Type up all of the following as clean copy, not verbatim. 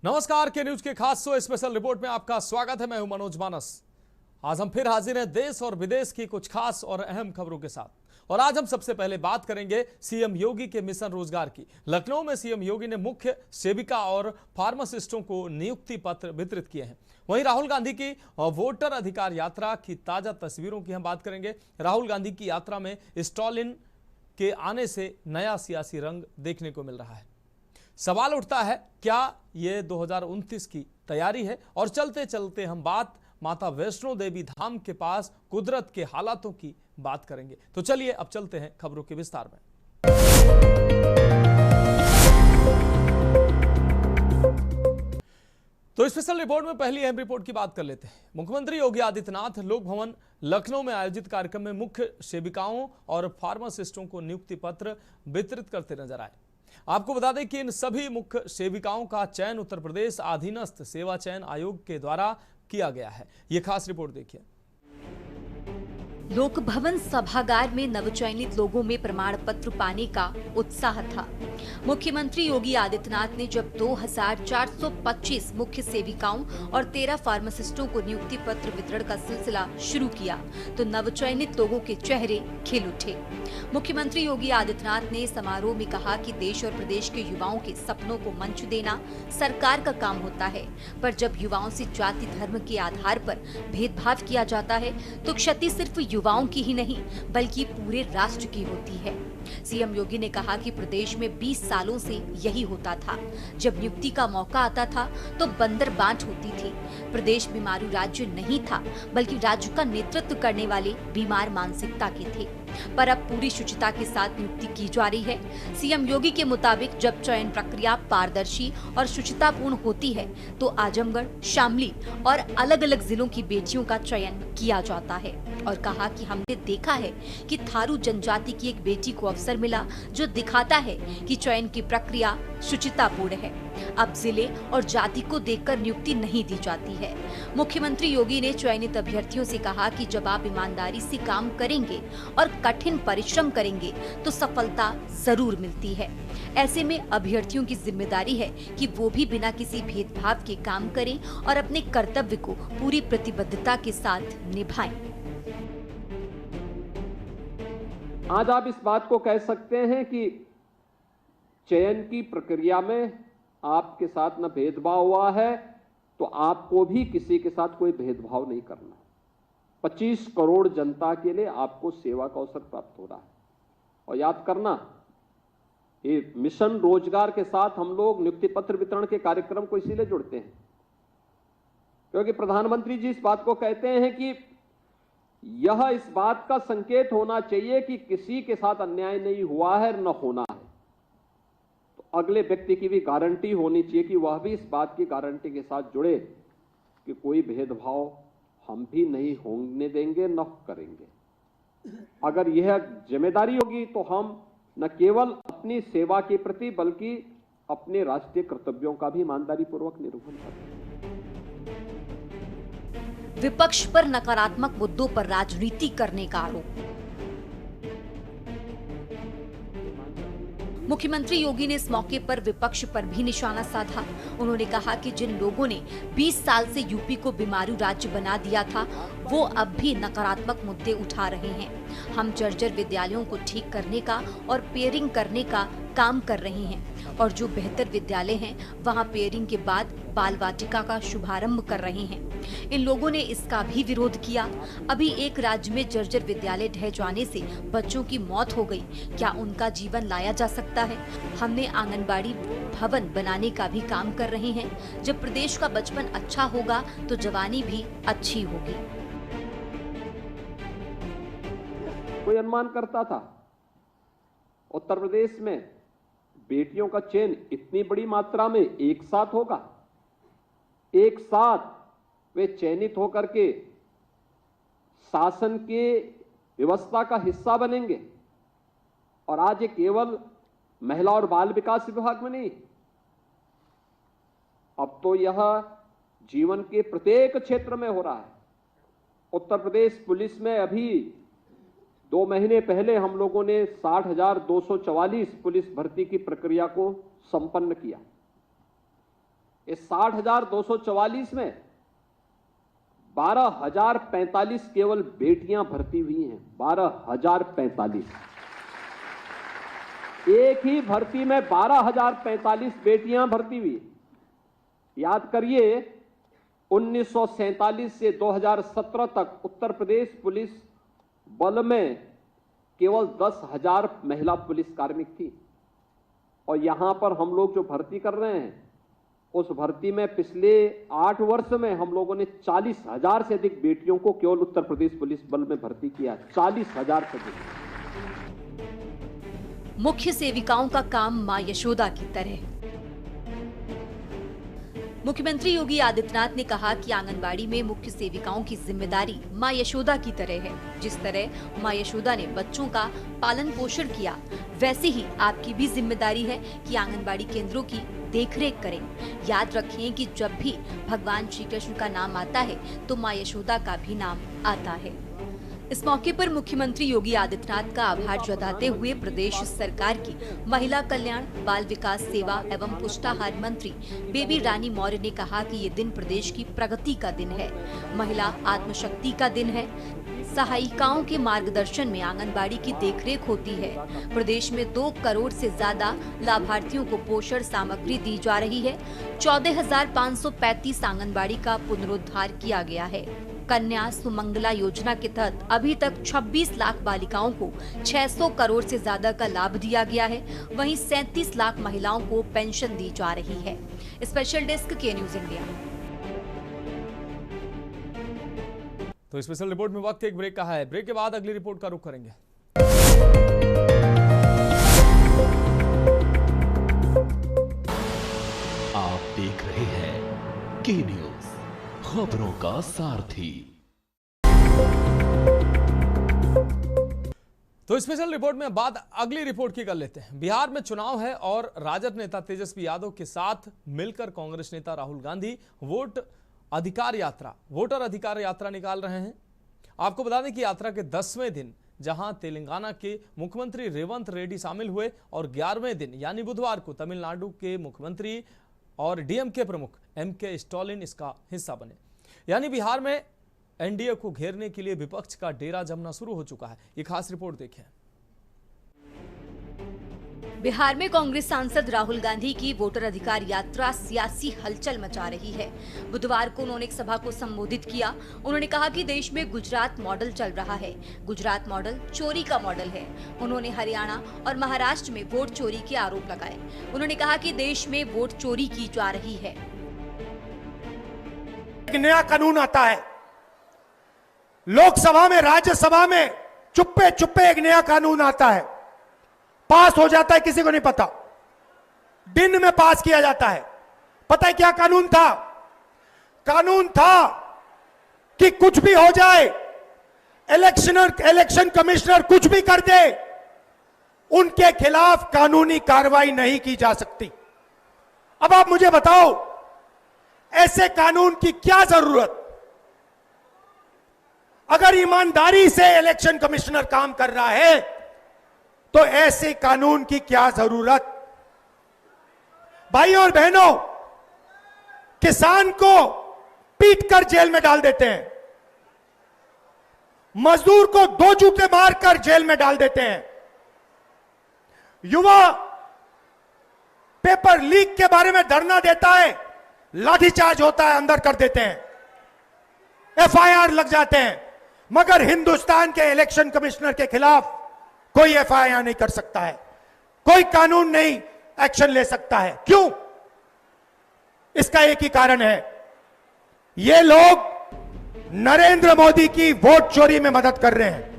नमस्कार, के न्यूज के खास शो स्पेशल रिपोर्ट में आपका स्वागत है। मैं हूं मनोज मानस। आज हम फिर हाजिर हैं देश और विदेश की कुछ खास और अहम खबरों के साथ। और आज हम सबसे पहले बात करेंगे सीएम योगी के मिशन रोजगार की। लखनऊ में सीएम योगी ने मुख्य सेविका और फार्मासिस्टों को नियुक्ति पत्र वितरित किए हैं। वहीं राहुल गांधी की वोटर अधिकार यात्रा की ताजा तस्वीरों की हम बात करेंगे। राहुल गांधी की यात्रा में स्टॉलिन के आने से नया सियासी रंग देखने को मिल रहा है। सवाल उठता है, क्या ये 2029 की तैयारी है? और चलते चलते हम बात माता वैष्णो देवी धाम के पास कुदरत के हालातों की बात करेंगे। तो चलिए अब चलते हैं खबरों के विस्तार में। तो स्पेशल रिपोर्ट में पहली अहम रिपोर्ट की बात कर लेते हैं। मुख्यमंत्री योगी आदित्यनाथ लोक भवन लखनऊ में आयोजित कार्यक्रम में मुख्य सेविकाओं और फार्मासिस्टों को नियुक्ति पत्र वितरित करते नजर आए। आपको बता दें कि इन सभी मुख्य सेविकाओं का चयन उत्तर प्रदेश अधीनस्थ सेवा चयन आयोग के द्वारा किया गया है। यह खास रिपोर्ट देखिए। लोक भवन सभागार में नवचयनित लोगों में प्रमाण पत्र पाने का उत्साह था। मुख्यमंत्री योगी आदित्यनाथ ने जब 2425 मुख्य सेविकाओं और 13 फार्मासिस्टों को नियुक्ति पत्र वितरण का सिलसिला शुरू किया तो नवचयनित लोगों के चेहरे खिल उठे। मुख्यमंत्री योगी आदित्यनाथ ने समारोह में कहा कि देश और प्रदेश के युवाओं के सपनों को मंच देना सरकार का काम होता है, पर जब युवाओं से जाति धर्म के आधार पर भेदभाव किया जाता है तो क्षति सिर्फ युवाओं की ही नहीं बल्कि पूरे राष्ट्र की होती है। सीएम योगी ने कहा कि प्रदेश में 20 सालों से यही होता था। जब नियुक्ति का मौका आता था तो बंदर बांट होती थी। प्रदेश बीमारू राज्य नहीं था बल्कि राज्य का नेतृत्व करने वाले बीमार मानसिकता के थे, पर अब पूरी शुचिता के साथ नियुक्ति की जा रही है। सीएम योगी के मुताबिक जब चयन प्रक्रिया पारदर्शी और शुचितापूर्ण होती है तो आजमगढ़, शामली और अलग अलग जिलों की बेटियों का चयन किया जाता है। और कहा कि हमने देखा है कि थारू जनजाति की एक बेटी को अवसर मिला, जो दिखाता है कि चयन की प्रक्रिया शुचितापूर्ण है। अब जिले और जाति को देखकर नियुक्ति नहीं दी जाती है। मुख्यमंत्री योगी ने चयनित अभ्यर्थियों से कहा कि जब आप ईमानदारी से काम करेंगे और कठिन परिश्रम करेंगे तो सफलता जरूर मिलती है। ऐसे में अभ्यर्थियों की जिम्मेदारी है कि वो भी बिना किसी भेदभाव के काम करें और अपने कर्तव्य को पूरी प्रतिबद्धता के साथ निभाएं। आज आप इस बात को कह सकते हैं कि चयन की प्रक्रिया में आपके साथ न भेदभाव हुआ है, तो आपको भी किसी के साथ कोई भेदभाव नहीं करना। 25 करोड़ जनता के लिए आपको सेवा का अवसर प्राप्त हो रहा है। और याद करना, ये मिशन रोजगार के साथ हम लोग नियुक्ति पत्र वितरण के कार्यक्रम को इसीलिए जुड़ते हैं क्योंकि प्रधानमंत्री जी इस बात को कहते हैं कि यह इस बात का संकेत होना चाहिए कि किसी के साथ अन्याय नहीं हुआ है, न होना है। तो अगले व्यक्ति की भी गारंटी होनी चाहिए कि वह भी इस बात की गारंटी के साथ जुड़े कि कोई भेदभाव हम भी नहीं होने देंगे, न करेंगे। अगर यह जिम्मेदारी होगी तो हम न केवल अपनी सेवा के प्रति बल्कि अपने राष्ट्रीय कर्तव्यों का भी ईमानदारी पूर्वक निरूपण करेंगे। विपक्ष पर नकारात्मक मुद्दों पर राजनीति करने का आरोप। मुख्यमंत्री योगी ने इस मौके पर विपक्ष पर भी निशाना साधा। उन्होंने कहा कि जिन लोगों ने 20 साल से यूपी को बीमारू राज्य बना दिया था, वो अब भी नकारात्मक मुद्दे उठा रहे हैं। हम जर्जर विद्यालयों को ठीक करने का और पेयरिंग करने का काम कर रहे हैं और जो बेहतर विद्यालय हैं वहां पेयरिंग के बाद बाल वाटिका का शुभारंभ कर रहे हैं। इन लोगों ने इसका भी विरोध किया। अभी एक राज्य में जर्जर विद्यालय ढह जाने से बच्चों की मौत हो गई, क्या उनका जीवन लाया जा सकता है? हमने आंगनबाड़ी भवन बनाने का भी काम कर रहे हैं। जब प्रदेश का बचपन अच्छा होगा तो जवानी भी अच्छी होगी। कोई अनुमान करता था उत्तर प्रदेश में बेटियों का चयन इतनी बड़ी मात्रा में एक साथ होगा? एक साथ वे चयनित होकर के शासन के व्यवस्था का हिस्सा बनेंगे। और आज ये केवल महिला और बाल विकास विभाग में नहीं, अब तो यह जीवन के प्रत्येक क्षेत्र में हो रहा है। उत्तर प्रदेश पुलिस में अभी 2 महीने पहले हम लोगों ने 60,244 पुलिस भर्ती की प्रक्रिया को संपन्न किया। इस 60,244 में 12,045 केवल बेटियां भर्ती हुई हैं। 12,045। एक ही भर्ती में 12,045 बेटियां भर्ती हुई। याद करिए, 1947 से 2017 तक उत्तर प्रदेश पुलिस बल में केवल 10,000 महिला पुलिस कार्मिक थी। और यहां पर हम लोग जो भर्ती कर रहे हैं, उस भर्ती में पिछले 8 वर्ष में हम लोगों ने 40,000 से अधिक बेटियों को केवल उत्तर प्रदेश पुलिस बल में भर्ती किया। 40,000 से अधिक। मुख्य सेविकाओं का काम मां यशोदा की तरह। मुख्यमंत्री योगी आदित्यनाथ ने कहा कि आंगनबाड़ी में मुख्य सेविकाओं की जिम्मेदारी मां यशोदा की तरह है। जिस तरह मां यशोदा ने बच्चों का पालन पोषण किया, वैसे ही आपकी भी जिम्मेदारी है कि आंगनबाड़ी केंद्रों की देखरेख करें। याद रखें कि जब भी भगवान श्री कृष्ण का नाम आता है तो मां यशोदा का भी नाम आता है। इस मौके पर मुख्यमंत्री योगी आदित्यनाथ का आभार जताते हुए प्रदेश सरकार की महिला कल्याण, बाल विकास सेवा एवं पुष्टाहार मंत्री बेबी रानी मौर्य ने कहा कि ये दिन प्रदेश की प्रगति का दिन है, महिला आत्मशक्ति का दिन है। सहायिकाओं के मार्गदर्शन में आंगनबाड़ी की देखरेख होती है। प्रदेश में 2 करोड़ से ज्यादा लाभार्थियों को पोषण सामग्री दी जा रही है। 14,535 आंगनबाड़ी का पुनरुद्धार किया गया है। कन्या सुमंगला योजना के तहत अभी तक 26 लाख बालिकाओं को 600 करोड़ से ज्यादा का लाभ दिया गया है। वहीं 37 लाख महिलाओं को पेंशन दी जा रही है। स्पेशल डेस्क के न्यूज इंडिया। तो स्पेशल रिपोर्ट में वक्त एक ब्रेक का है। ब्रेक के बाद अगली रिपोर्ट का रुख करेंगे। आप देख रहे हैं के न्यूज, खबरों का सारथी। तो स्पेशल रिपोर्ट में बात अगली रिपोर्ट की कर लेते हैं। बिहार में चुनाव है और राजद नेता तेजस्वी यादव के साथ मिलकर कांग्रेस नेता राहुल गांधी वोटर अधिकार यात्रा निकाल रहे हैं। आपको बता दें कि यात्रा के 10वें दिन जहां तेलंगाना के मुख्यमंत्री रेवंत रेड्डी शामिल हुए और 11वें दिन यानी बुधवार को तमिलनाडु के मुख्यमंत्री और डीएमके प्रमुख एमके स्टालिन इसका हिस्सा बने। यानी बिहार में एनडीए को घेरने के लिए विपक्ष का डेरा जमना शुरू हो चुका है। ये खास रिपोर्ट देखें। बिहार में कांग्रेस सांसद राहुल गांधी की वोटर अधिकार यात्रा सियासी हलचल मचा रही है। बुधवार को उन्होंने एक सभा को संबोधित किया। उन्होंने कहा कि देश में गुजरात मॉडल चल रहा है। गुजरात मॉडल चोरी का मॉडल है। उन्होंने हरियाणा और महाराष्ट्र में वोट चोरी के आरोप लगाए। उन्होंने कहा कि देश में वोट चोरी की जा रही है। एक नया कानून आता है, लोकसभा में, राज्यसभा में चुप्पे चुप्पे एक नया कानून आता है, पास हो जाता है, किसी को नहीं पता, दिन में पास किया जाता है। पता है क्या कानून था? कानून था कि कुछ भी हो जाए, इलेक्शन कमिश्नर कुछ भी कर दे, उनके खिलाफ कानूनी कार्रवाई नहीं की जा सकती। अब आप मुझे बताओ, ऐसे कानून की क्या जरूरत? अगर ईमानदारी से इलेक्शन कमिश्नर काम कर रहा है तो ऐसे कानून की क्या जरूरत? भाइयों और बहनों, किसान को पीटकर जेल में डाल देते हैं, मजदूर को 2 जूते मारकर जेल में डाल देते हैं, युवा पेपर लीक के बारे में धरना देता है, लाठीचार्ज होता है, अंदर कर देते हैं, एफआईआर लग जाते हैं। मगर हिंदुस्तान के इलेक्शन कमिश्नर के खिलाफ कोई एफआईआर नहीं कर सकता है, कोई कानून नहीं एक्शन ले सकता है। क्यों? इसका एक ही कारण है, ये लोग नरेंद्र मोदी की वोट चोरी में मदद कर रहे हैं।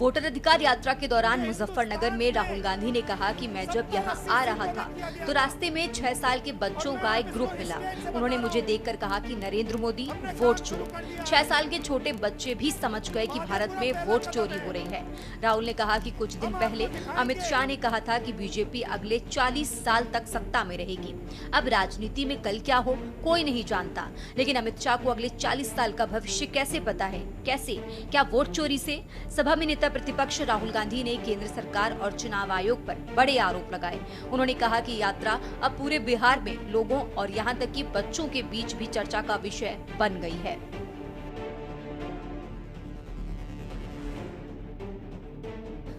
वोटर अधिकार यात्रा के दौरान मुजफ्फरनगर में राहुल गांधी ने कहा कि मैं जब यहां आ रहा था तो रास्ते में 6 साल के बच्चों का एक ग्रुप मिला। उन्होंने मुझे देखकर कहा कि नरेंद्र मोदी वोट चोर। 6 साल के छोटे बच्चे भी समझ गए कि भारत में वोट चोरी हो रही है। राहुल ने कहा कि कुछ दिन पहले अमित शाह ने कहा था कि बीजेपी अगले 40 साल तक सत्ता में रहेगी। अब राजनीति में कल क्या हो कोई नहीं जानता, लेकिन अमित शाह को अगले 40 साल का भविष्य कैसे पता है? कैसे? क्या वोट चोरी से? सभा में नेता प्रतिपक्ष राहुल गांधी ने केंद्र सरकार और चुनाव आयोग पर बड़े आरोप लगाए। उन्होंने कहा कि यात्रा अब पूरे बिहार में लोगों और यहां तक कि बच्चों के बीच भी चर्चा का विषय बन गई है।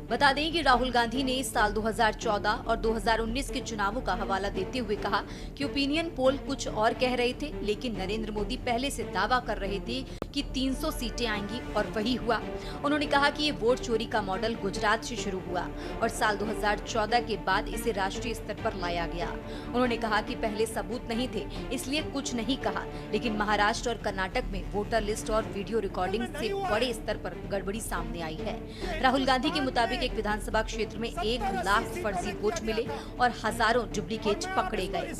बता दें कि राहुल गांधी ने साल 2014 और 2019 के चुनावों का हवाला देते हुए कहा कि ओपिनियन पोल कुछ और कह रहे थे, लेकिन नरेंद्र मोदी पहले से दावा कर रहे थे कि 300 सीटें आएंगी और वही हुआ। उन्होंने कहा कि ये वोट चोरी का मॉडल गुजरात से शुरू हुआ और साल 2014 के बाद इसे राष्ट्रीय स्तर पर लाया गया। उन्होंने कहा कि पहले सबूत नहीं थे, इसलिए कुछ नहीं कहा, लेकिन महाराष्ट्र और कर्नाटक में वोटर लिस्ट और वीडियो रिकॉर्डिंग से बड़े स्तर पर गड़बड़ी सामने आई है। राहुल गांधी के मुताबिक एक विधानसभा क्षेत्र में 1 लाख फर्जी वोट मिले और हजारों डुप्लीकेट पकड़े गए।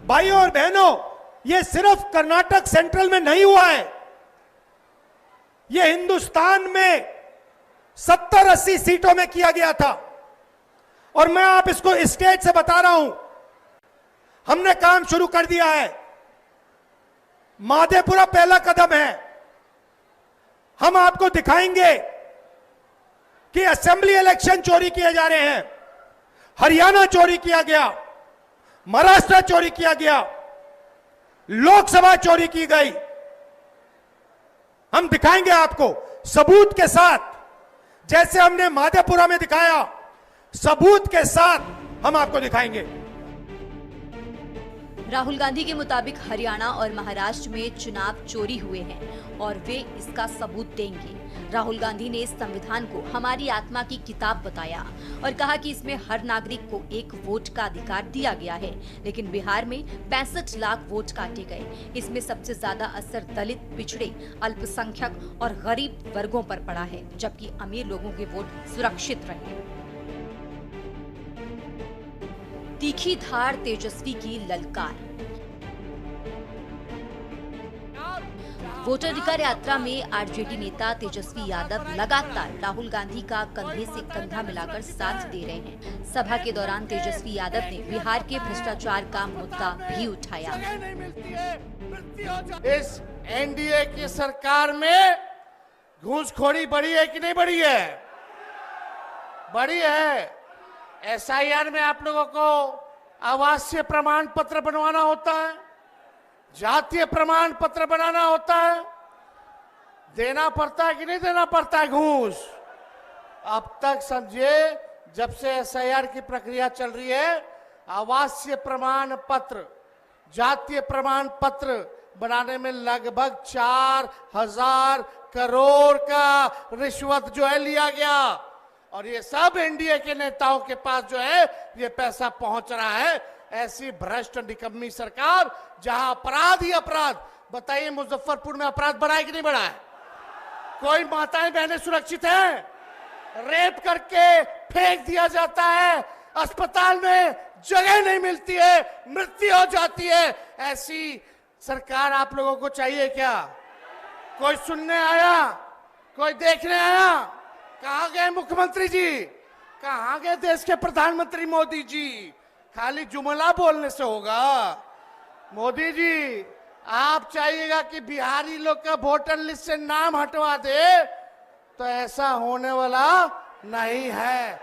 भाइयों और बहनों, ये सिर्फ कर्नाटक सेंट्रल में नहीं हुआ है, ये हिंदुस्तान में 70-80 सीटों में किया गया था। और मैं आप इसको स्टेज से बता रहा हूं, हमने काम शुरू कर दिया है। माधेपुरा पहला कदम है। हम आपको दिखाएंगे कि असेंबली इलेक्शन चोरी किए जा रहे हैं, हरियाणा चोरी किया गया, महाराष्ट्र चोरी किया गया, लोकसभा चोरी की गई। हम दिखाएंगे आपको सबूत के साथ, जैसे हमने माधेपुरा में दिखाया, सबूत के साथ हम आपको दिखाएंगे। राहुल गांधी के मुताबिक हरियाणा और महाराष्ट्र में चुनाव चोरी हुए हैं और वे इसका सबूत देंगे। राहुल गांधी ने इस संविधान को हमारी आत्मा की किताब बताया और कहा कि इसमें हर नागरिक को एक वोट का अधिकार दिया गया है, लेकिन बिहार में 65 लाख वोट काटे गए। इसमें सबसे ज्यादा असर दलित, पिछड़े, अल्पसंख्यक और गरीब वर्गों पर पड़ा है, जबकि अमीर लोगों के वोट सुरक्षित रहे। तीखी धार तेजस्वी की ललकार। वोटाधिकार यात्रा में आरजेडी नेता तेजस्वी यादव लगातार राहुल गांधी का कंधे से कंधा मिलाकर साथ दे रहे हैं। सभा के दौरान तेजस्वी यादव ने बिहार के भ्रष्टाचार का मुद्दा भी उठाया। इस एनडीए की सरकार में घूसखोरी बढ़ी है कि नहीं बढ़ी है? बढ़ी है। एसआईआर में आप लोगों को आवासीय प्रमाण पत्र बनवाना होता है, जातीय प्रमाण पत्र बनाना होता है, देना पड़ता है कि नहीं देना पड़ता है घूस? अब तक समझिए, जब से एसआईआर की प्रक्रिया चल रही है, आवासीय प्रमाण पत्र, जातीय प्रमाण पत्र बनाने में लगभग 4,000 करोड़ का रिश्वत जो है लिया गया। और ये सब एनडीए के नेताओं के पास जो है ये पैसा पहुंच रहा है। ऐसी भ्रष्ट निकम्मी सरकार, जहां अपराध ही अपराध। बताइए, मुजफ्फरपुर में अपराध बढ़ा है कि नहीं बढ़ा है? कोई माताएं बहनें सुरक्षित हैं? रेप करके फेंक दिया जाता है, अस्पताल में जगह नहीं मिलती है, मृत्यु हो जाती है। ऐसी सरकार आप लोगों को चाहिए क्या? कोई सुनने आया? कोई देखने आया? कहां गए मुख्यमंत्री जी? कहां गए देश के प्रधानमंत्री मोदी जी? खाली जुमला बोलने से होगा? मोदी जी, आप चाहिएगा कि बिहारी लोग का वोटर लिस्ट से नाम हटवा दे, तो ऐसा होने वाला नहीं है।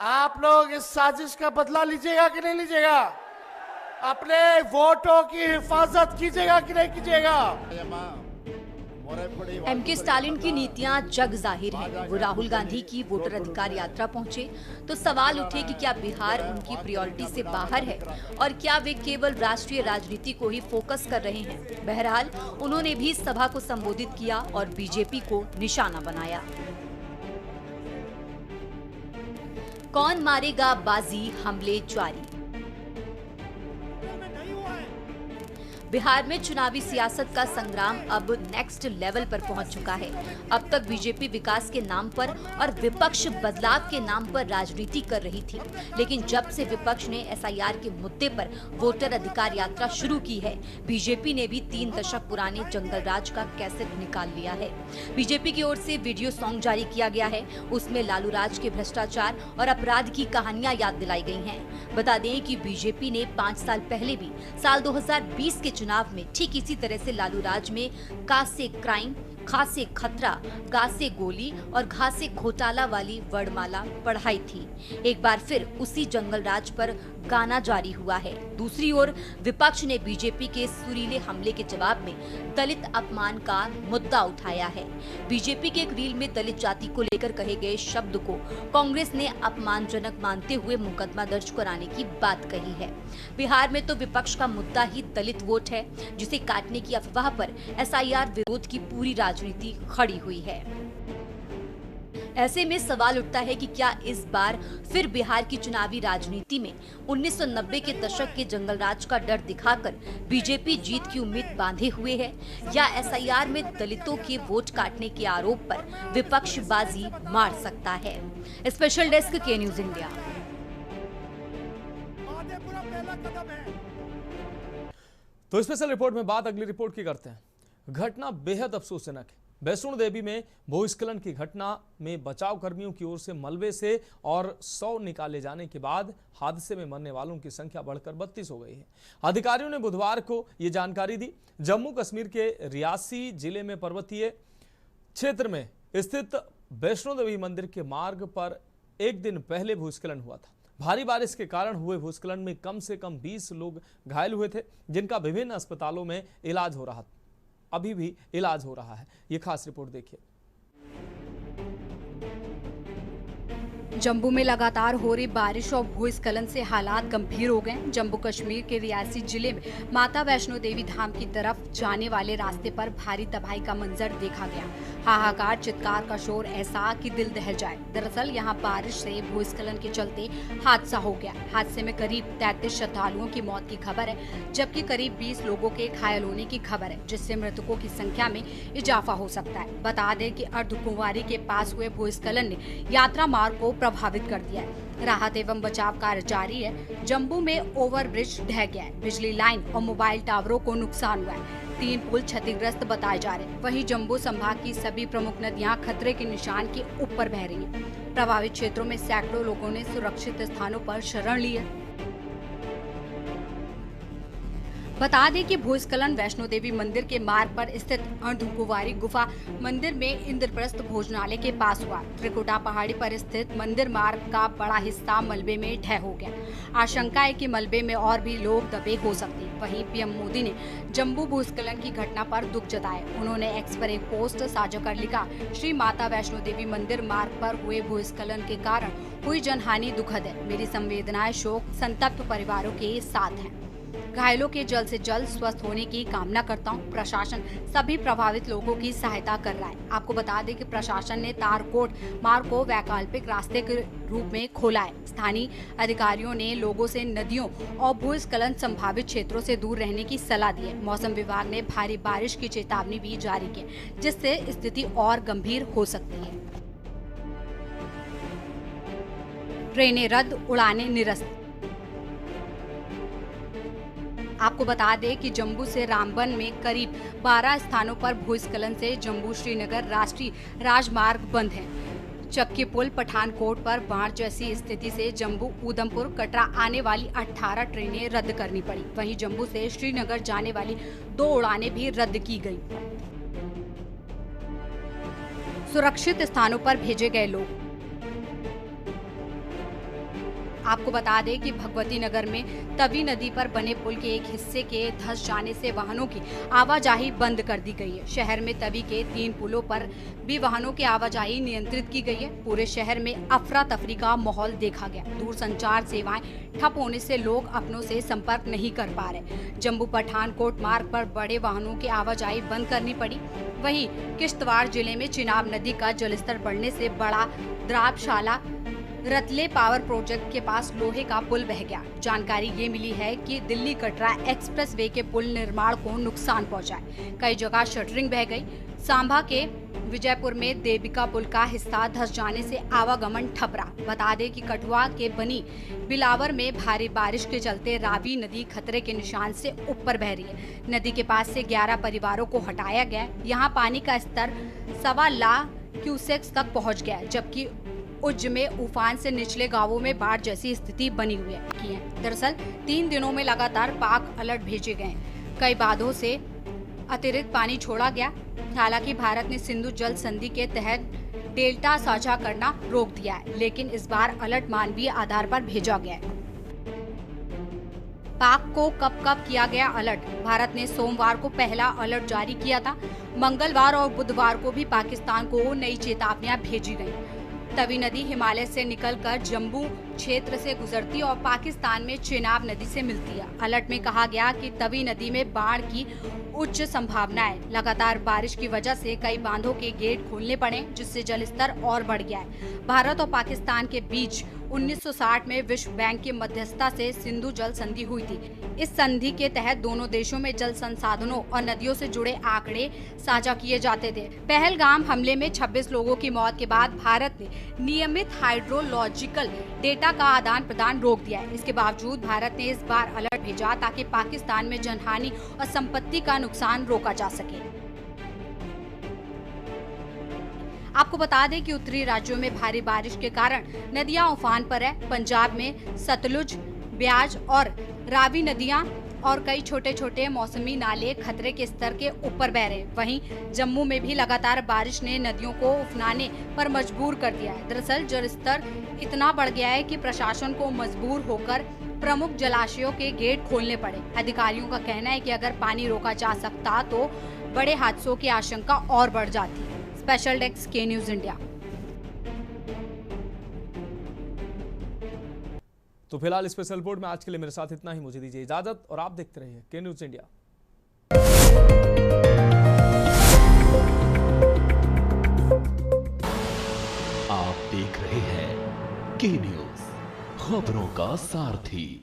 आप लोग इस साजिश का बदला लीजिएगा कि नहीं लीजिएगा? अपने वोटों की हिफाजत कीजिएगा कि नहीं कीजिएगा? एमके स्टालिन की नीतियां जग जाहिर है। वो राहुल गांधी की वोटर अधिकार यात्रा पहुंचे तो सवाल उठे कि क्या बिहार उनकी प्रायोरिटी से बाहर है और क्या वे केवल राष्ट्रीय राजनीति को ही फोकस कर रहे हैं। बहरहाल उन्होंने भी सभा को संबोधित किया और बीजेपी को निशाना बनाया। कौन मारेगा बाजी, हमले जारी। बिहार में चुनावी सियासत का संग्राम अब नेक्स्ट लेवल पर पहुंच चुका है। अब तक बीजेपी विकास के नाम पर और विपक्ष बदलाव के नाम पर राजनीति कर रही थी, लेकिन जब से विपक्ष ने एसआईआर के मुद्दे पर वोटर अधिकार यात्रा शुरू की है, बीजेपी ने भी 3 दशक पुराने जंगल राज का कैसेट निकाल लिया है। बीजेपी की ओर से वीडियो सॉन्ग जारी किया गया है। उसमें लालू राज के भ्रष्टाचार और अपराध की कहानियां याद दिलाई गई हैं। बता दें कि बीजेपी ने 5 साल पहले भी साल 2020 के चुनाव में ठीक इसी तरह से लालू राज में कासे क्राइम, खा से खतरा, गा से गोली और घा से घोटाला वाली वर्णमाला पढ़ाई थी। एक बार फिर उसी जंगल राज पर गाना जारी हुआ है। दूसरी ओर विपक्ष ने बीजेपी के सुरीले हमले के जवाब में दलित अपमान का मुद्दा उठाया है। बीजेपी के एक रील में दलित जाति को लेकर कहे गए शब्द को कांग्रेस ने अपमानजनक मानते हुए मुकदमा दर्ज कराने की बात कही है। बिहार में तो विपक्ष का मुद्दा ही दलित वोट है, जिसे काटने की अफवाह पर एसआईआर विरोध की पूरी राजनीति खड़ी हुई है। ऐसे में सवाल उठता है कि क्या इस बार फिर बिहार की चुनावी राजनीति में 1990 के दशक के जंगल राज का डर दिखाकर बीजेपी जीत की उम्मीद बांधे हुए है, या एसआईआर में दलितों के वोट काटने के आरोप पर विपक्ष बाजी मार सकता है। स्पेशल डेस्क के न्यूज इंडिया। तो स्पेशल रिपोर्ट में बात अगली रिपोर्ट की करते हैं। घटना बेहद अफसोसजनक है। वैष्णो देवी में भूस्खलन की घटना में बचाव कर्मियों की ओर से मलबे से और 100 निकाले जाने के बाद हादसे में मरने वालों की संख्या बढ़कर 32 हो गई है। अधिकारियों ने बुधवार को ये जानकारी दी। जम्मू कश्मीर के रियासी जिले में पर्वतीय क्षेत्र में स्थित वैष्णो देवी मंदिर के मार्ग पर एक दिन पहले भूस्खलन हुआ था। भारी बारिश के कारण हुए भूस्खलन में कम से कम 20 लोग घायल हुए थे, जिनका विभिन्न अस्पतालों में इलाज हो रहा था। अभी भी इलाज हो रहा है। ये खास रिपोर्ट देखिए। जम्मू में लगातार हो रही बारिश और भूस्खलन से हालात गंभीर हो गए। जम्मू कश्मीर के रियासी जिले में माता वैष्णो देवी धाम की तरफ जाने वाले रास्ते पर भारी तबाही का मंजर देखा गया। हाहाकार, चित्कार का शोर ऐसा कि दिल दहल जाए। दरअसल यहां बारिश से भूस्खलन के चलते हादसा हो गया। हादसे में करीब 33 श्रद्धालुओं की मौत की खबर है, जबकि करीब 20 लोगों के घायल होने की खबर है, जिससे मृतकों की संख्या में इजाफा हो सकता है। बता दें कि अर्धकुंवारी के पास हुए भूस्खलन ने यात्रा मार्ग को प्रभावित कर दिया है। राहत एवं बचाव कार्य जारी है। जम्मू में ओवरब्रिज ढह गया है। बिजली लाइन और मोबाइल टावरों को नुकसान हुआ है। 3 पुल क्षतिग्रस्त बताए जा रहे हैं। वहीं जम्मू संभाग की सभी प्रमुख नदियां खतरे के निशान के ऊपर बह रही हैं। प्रभावित क्षेत्रों में सैकड़ों लोगों ने सुरक्षित स्थानों पर शरण ली है। बता दें कि भूस्खलन वैष्णो देवी मंदिर के मार्ग पर स्थित अर्धकुंवारी गुफा मंदिर में इंद्रप्रस्थ भोजनालय के पास हुआ। त्रिकुटा पहाड़ी पर स्थित मंदिर मार्ग का बड़ा हिस्सा मलबे में ढह हो गया। आशंका है कि मलबे में और भी लोग दबे हो सकते हैं। वहीं पीएम मोदी ने जम्मू भूस्खलन की घटना पर दुख जताया। उन्होंने एक्स पर एक पोस्ट साझा कर लिखा, श्री माता वैष्णो देवी मंदिर मार्ग पर हुए भूस्खलन के कारण हुई जनहानि दुखद है। मेरी संवेदनाएं शोक संतप्त परिवारों के साथ हैं। घायलों के जल्द से जल्द स्वस्थ होने की कामना करता हूं। प्रशासन सभी प्रभावित लोगों की सहायता कर रहा है। आपको बता दें कि प्रशासन ने तारकोट मार्ग को वैकल्पिक रास्ते के रूप में खोला है। स्थानीय अधिकारियों ने लोगों से नदियों और भूस्खलन संभावित क्षेत्रों से दूर रहने की सलाह दी है। मौसम विभाग ने भारी बारिश की चेतावनी भी जारी की, जिससे स्थिति और गंभीर हो सकती है। ट्रेनें रद्द, उड़ानें निरस्त। आपको बता दें कि जम्मू से रामबन में करीब 12 स्थानों पर भूस्खलन से जम्मू श्रीनगर राष्ट्रीय राजमार्ग बंद है। चक्की पुल, पठानकोट पर बाढ़ जैसी स्थिति से जम्मू, उधमपुर, कटरा आने वाली 18 ट्रेनें रद्द करनी पड़ी। वहीं जम्मू से श्रीनगर जाने वाली 2 उड़ानें भी रद्द की गई। सुरक्षित स्थानों पर भेजे गए लोग। आपको बता दें कि भगवती नगर में तवी नदी पर बने पुल के एक हिस्से के धंस जाने से वाहनों की आवाजाही बंद कर दी गई है। शहर में तवी के 3 पुलों पर भी वाहनों की आवाजाही नियंत्रित की गई है। पूरे शहर में अफरा तफरी का माहौल देखा गया। दूरसंचार सेवाएं ठप होने से लोग अपनों से संपर्क नहीं कर पा रहे। जम्मू पठानकोट मार्ग पर बड़े वाहनों की आवाजाही बंद करनी पड़ी। वहीं किश्तवाड़ जिले में चिनाब नदी का जलस्तर बढ़ने से बड़ा द्राबशाला रतले पावर प्रोजेक्ट के पास लोहे का पुल बह गया। जानकारी ये मिली है कि दिल्ली कटरा एक्सप्रेस वे के पुल निर्माण को नुकसान पहुंचा है। कई जगह शटरिंग बह गई। सांभा के विजयपुर में देविका पुल का हिस्सा धंस जाने से आवागमन ठप रहा। बता दें कि कठुआ के बनी बिलावर में भारी बारिश के चलते रावी नदी खतरे के निशान से ऊपर बह रही है। नदी के पास से 11 परिवारों को हटाया गया। यहाँ पानी का स्तर 1.25 लाख क्यूसेक्स तक पहुँच गया, जबकि उज्ज में उफान से निचले गांवों में बाढ़ जैसी स्थिति बनी हुई है। दरअसल 3 दिनों में लगातार पाक अलर्ट भेजे गए। कई बांधों से अतिरिक्त पानी छोड़ा गया। हालांकि भारत ने सिंधु जल संधि के तहत डेल्टा साझा करना रोक दिया है, लेकिन इस बार अलर्ट मानवीय आधार पर भेजा गया है। पाक को कब कब किया गया अलर्ट? भारत ने सोमवार को पहला अलर्ट जारी किया था। मंगलवार और बुधवार को भी पाकिस्तान को नई चेतावनियां भेजी गईं। तवी नदी हिमालय से निकलकर जम्मू क्षेत्र से गुजरती और पाकिस्तान में चेनाब नदी से मिलती है। अलर्ट में कहा गया कि तवी नदी में बाढ़ की उच्च संभावना है। लगातार बारिश की वजह से कई बांधों के गेट खोलने पड़े, जिससे जलस्तर और बढ़ गया है। भारत और पाकिस्तान के बीच 1960 में विश्व बैंक की मध्यस्थता से सिंधु जल संधि हुई थी। इस संधि के तहत दोनों देशों में जल संसाधनों और नदियों से जुड़े आंकड़े साझा किए जाते थे। पहलगाम हमले में 26 लोगों की मौत के बाद भारत ने नियमित हाइड्रोलॉजिकल डेटा का आदान प्रदान रोक दिया है। इसके बावजूद भारत ने इस बार अलर्ट भेजा ताकि पाकिस्तान में जनहानि और संपत्ति का नुकसान रोका जा सके। आपको बता दें कि उत्तरी राज्यों में भारी बारिश के कारण नदियां उफान पर है। पंजाब में सतलुज, ब्याज और रावी नदियां और कई छोटे छोटे मौसमी नाले खतरे के स्तर के ऊपर बह रहे। वहीं जम्मू में भी लगातार बारिश ने नदियों को उफनाने पर मजबूर कर दिया है। दरअसल जलस्तर इतना बढ़ गया है कि प्रशासन को मजबूर होकर प्रमुख जलाशयों के गेट खोलने पड़े। अधिकारियों का कहना है कि अगर पानी रोका जा सकता तो बड़े हादसों की आशंका और बढ़ जाती। स्पेशल डेस्क के न्यूज इंडिया। तो फिलहाल स्पेशल रिपोर्ट में आज के लिए मेरे साथ इतना ही। मुझे दीजिए इजाजत और आप देखते रहिए के न्यूज इंडिया। आप देख रहे हैं के न्यूज, खबरों का सारथी।